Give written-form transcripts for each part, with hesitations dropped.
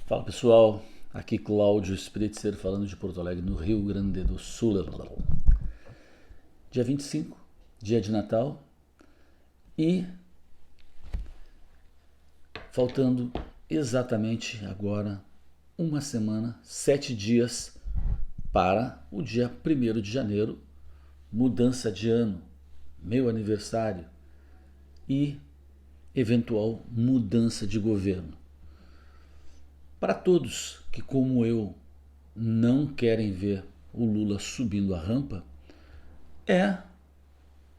Fala pessoal, aqui Cláudio Spritzer falando de Porto Alegre, no Rio Grande do Sul. Dia 25, dia de Natal, e faltando exatamente agora uma semana, 7 dias para o dia 1º de janeiro, mudança de ano, meu aniversário e eventual mudança de governo. Para todos que, como eu, não querem ver o Lula subindo a rampa,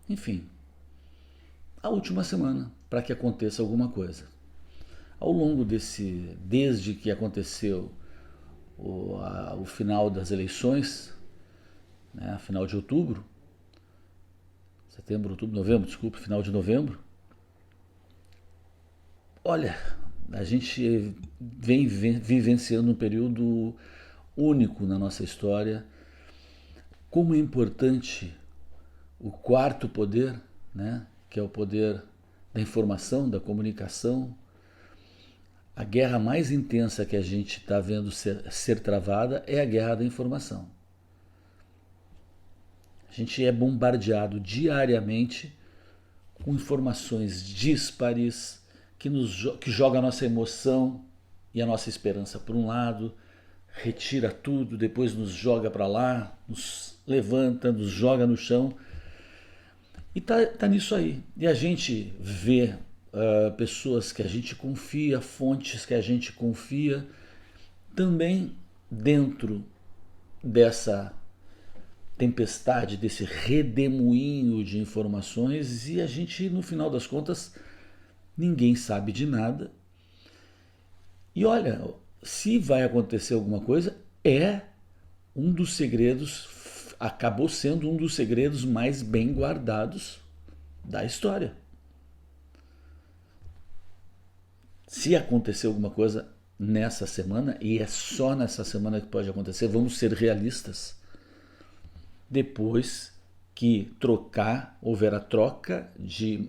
enfim, a última semana para que aconteça alguma coisa. Ao longo desde que aconteceu o final das eleições, né, final de outubro, setembro, outubro, novembro, desculpe, final de novembro, olha, a gente vem vivenciando um período único na nossa história. Como é importante o quarto poder, né, que é o poder da informação, da comunicação. A guerra mais intensa que a gente está vendo ser travada é a guerra da informação. A gente é bombardeado diariamente com informações díspares que joga a nossa emoção e a nossa esperança por um lado, retira tudo, depois nos joga para lá, nos levanta, nos joga no chão. E tá nisso aí. E a gente vê pessoas que a gente confia, fontes que a gente confia, também dentro dessa tempestade, desse redemoinho de informações, e a gente, no final das contas, ninguém sabe de nada. E olha, se vai acontecer alguma coisa, um dos segredos, acabou sendo um dos segredos mais bem guardados da história. Se acontecer alguma coisa nessa semana, e é só nessa semana que pode acontecer, vamos ser realistas. Depois que houver a troca de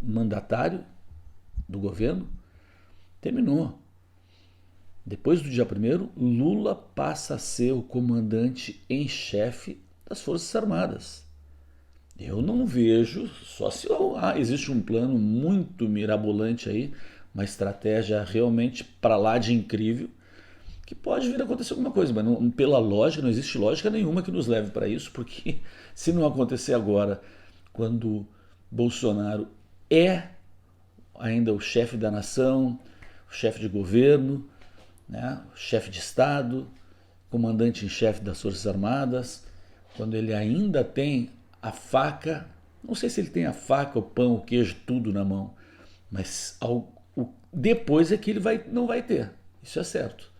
mandatário do governo, terminou. Depois do dia 1º, Lula passa a ser o comandante em chefe das Forças Armadas. Eu não vejo, só se existe um plano muito mirabolante aí, uma estratégia realmente para lá de incrível, que pode vir a acontecer alguma coisa, mas não, pela lógica, não existe lógica nenhuma que nos leve para isso, porque se não acontecer agora, quando Bolsonaro é ainda o chefe da nação, o chefe de governo, né, o chefe de Estado, comandante em chefe das Forças Armadas, quando ele ainda tem a faca, não sei se ele tem a faca, o pão, o queijo, tudo na mão, mas depois é que ele não vai ter, isso é certo.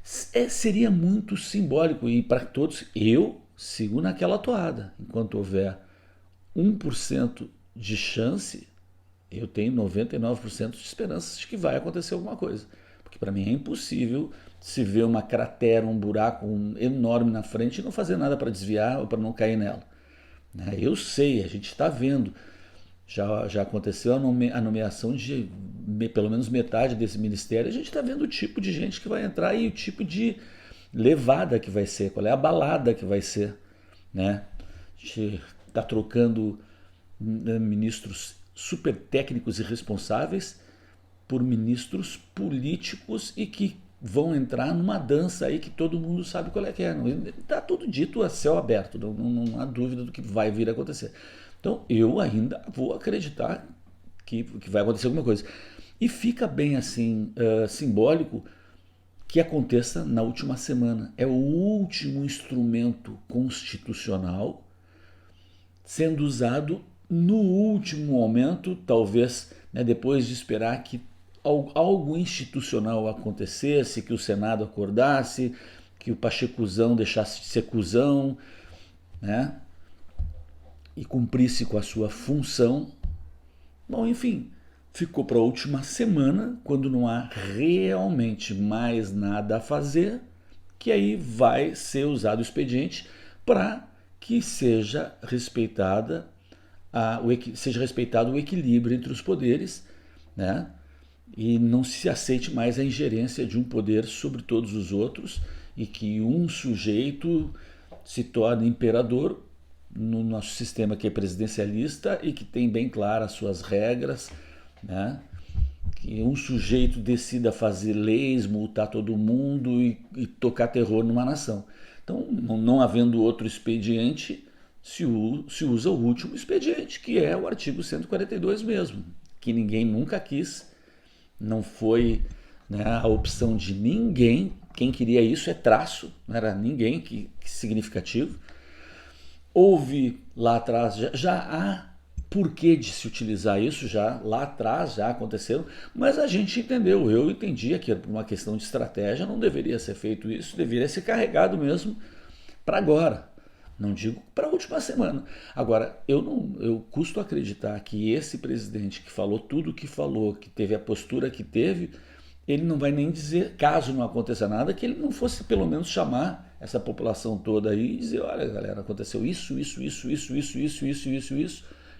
Seria muito simbólico, e para todos, eu sigo naquela toada. Enquanto houver 1% de chance, eu tenho 99% de esperanças de que vai acontecer alguma coisa. Porque para mim é impossível se ver uma cratera, um buraco enorme na frente e não fazer nada para desviar ou para não cair nela. Eu sei, a gente está vendo. Já aconteceu a nomeação de pelo menos metade desse ministério. A gente está vendo o tipo de gente que vai entrar e o tipo de levada que vai ser, qual é a balada que vai ser. Né? A gente está trocando ministros super técnicos e responsáveis por ministros políticos e que vão entrar numa dança aí que todo mundo sabe qual é que é. Está tudo dito a céu aberto, não há dúvida do que vai vir a acontecer. Então eu ainda vou acreditar que vai acontecer alguma coisa. E fica bem assim simbólico que aconteça na última semana. É o último instrumento constitucional sendo usado no último momento, talvez, né, depois de esperar que algo institucional acontecesse, que o Senado acordasse, que o Pachecuzão deixasse de ser cuzão, né, e cumprisse com a sua função. Bom, enfim, ficou para a última semana, quando não há realmente mais nada a fazer, que aí vai ser usado o expediente para que seja respeitado o equilíbrio entre os poderes, né? e não se aceite mais a ingerência de um poder sobre todos os outros e que um sujeito se torne imperador no nosso sistema que é presidencialista e que tem bem claras as suas regras, né? Que um sujeito decida fazer leis, multar todo mundo e tocar terror numa nação. Então, não havendo outro expediente, se usa o último expediente, que é o artigo 142 mesmo, que ninguém nunca quis, não foi, né, a opção de ninguém. Quem queria isso é traço, não era ninguém que significativo. Houve lá atrás, já há porquê de se utilizar isso, já lá atrás já aconteceram, mas a gente entendeu, eu entendia que por uma questão de estratégia não deveria ser feito isso, deveria ser carregado mesmo para agora. Não digo para a última semana. Agora, eu custo acreditar que esse presidente que falou tudo o que falou, que teve a postura que teve, ele não vai nem dizer, caso não aconteça nada, que ele não fosse pelo menos chamar essa população toda aí e dizer, olha galera, aconteceu isso,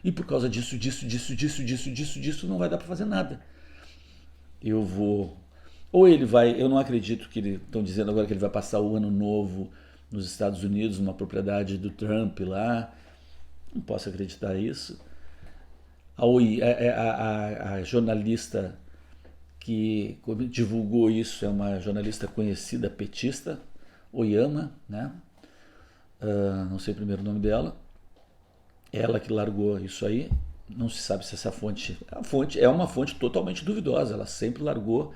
e por causa disso, não vai dar para fazer nada. Eu vou... Ou ele vai... Eu não acredito que estão dizendo agora que ele vai passar o ano novo nos Estados Unidos, numa propriedade do Trump lá. Não posso acreditar nisso. A jornalista que divulgou isso é uma jornalista conhecida, petista, Oyama, né? Não sei o primeiro nome dela. Ela que largou isso aí. Não se sabe se essa fonte... A fonte é uma fonte totalmente duvidosa. Ela sempre largou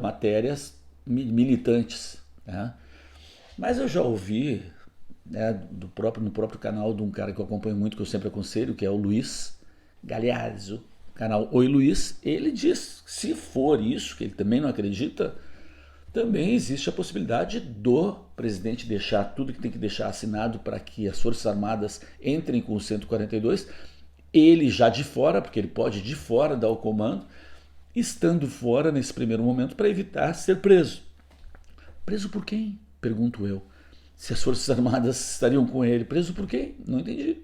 matérias militantes, né? Mas eu já ouvi, né, no próprio canal de um cara que eu acompanho muito, que eu sempre aconselho, que é o Luiz Galeazzo, canal Oi Luiz. Ele diz que se for isso, que ele também não acredita, também existe a possibilidade do presidente deixar tudo que tem que deixar assinado para que as Forças Armadas entrem com o 142, ele já de fora, porque ele pode de fora dar o comando, estando fora nesse primeiro momento para evitar ser preso. Preso por quem? Pergunto eu. Se as Forças Armadas estariam com ele, preso por quem? Não entendi.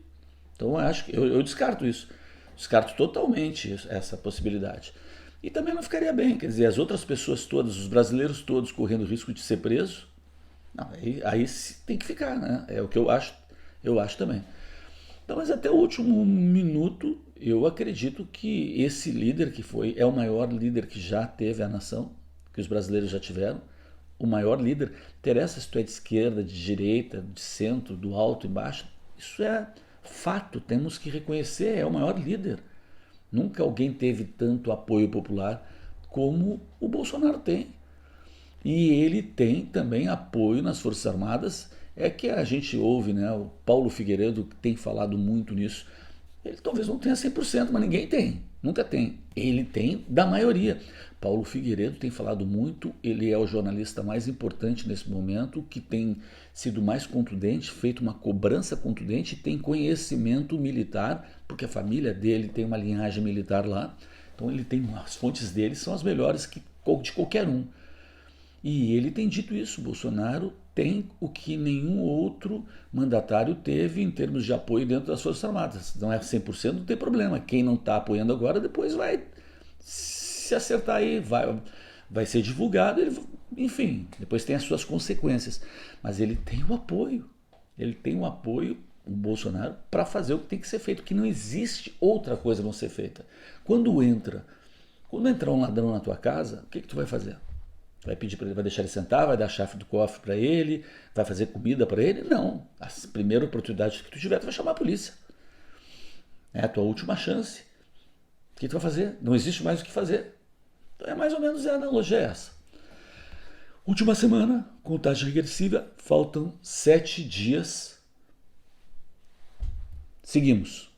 Então eu acho que eu descarto isso. Descarto totalmente essa possibilidade. E também não ficaria bem, quer dizer, as outras pessoas todas, os brasileiros todos correndo risco de ser preso, não, aí tem que ficar, né? É o que eu acho também. Então, mas até o último minuto, eu acredito que esse líder que foi, é o maior líder que já teve a nação, que os brasileiros já tiveram, o maior líder. Interessa se tu é de esquerda, de direita, de centro, do alto e baixo, isso é fato, temos que reconhecer, é o maior líder. Nunca alguém teve tanto apoio popular como o Bolsonaro tem. E ele tem também apoio nas Forças Armadas. É que a gente ouve, né, o Paulo Figueiredo tem falado muito nisso. Ele talvez não tenha 100%, mas ninguém tem, nunca tem. Ele tem da maioria. Paulo Figueiredo tem falado muito, ele é o jornalista mais importante nesse momento, que tem sido mais contundente, feito uma cobrança contundente, tem conhecimento militar, porque a família dele tem uma linhagem militar lá, então ele tem, as fontes dele são as melhores de qualquer um. E ele tem dito isso, Bolsonaro tem o que nenhum outro mandatário teve em termos de apoio dentro das Forças Armadas. Não é 100%, não tem problema. Quem não está apoiando agora, depois vai se acertar aí, vai ser divulgado, enfim, depois tem as suas consequências. Mas ele tem o apoio, o Bolsonaro, para fazer o que tem que ser feito, que não existe outra coisa a não ser feita. Quando entrar um ladrão na tua casa, o que tu vai fazer? Vai pedir para ele, vai deixar ele sentar, vai dar a chave do cofre para ele, vai fazer comida para ele? Não. A primeira oportunidade que tu tiver, tu vai chamar a polícia. É a tua última chance. O que tu vai fazer? Não existe mais o que fazer. Então é mais ou menos a analogia essa. Última semana, contagem regressiva, faltam 7 dias. Seguimos.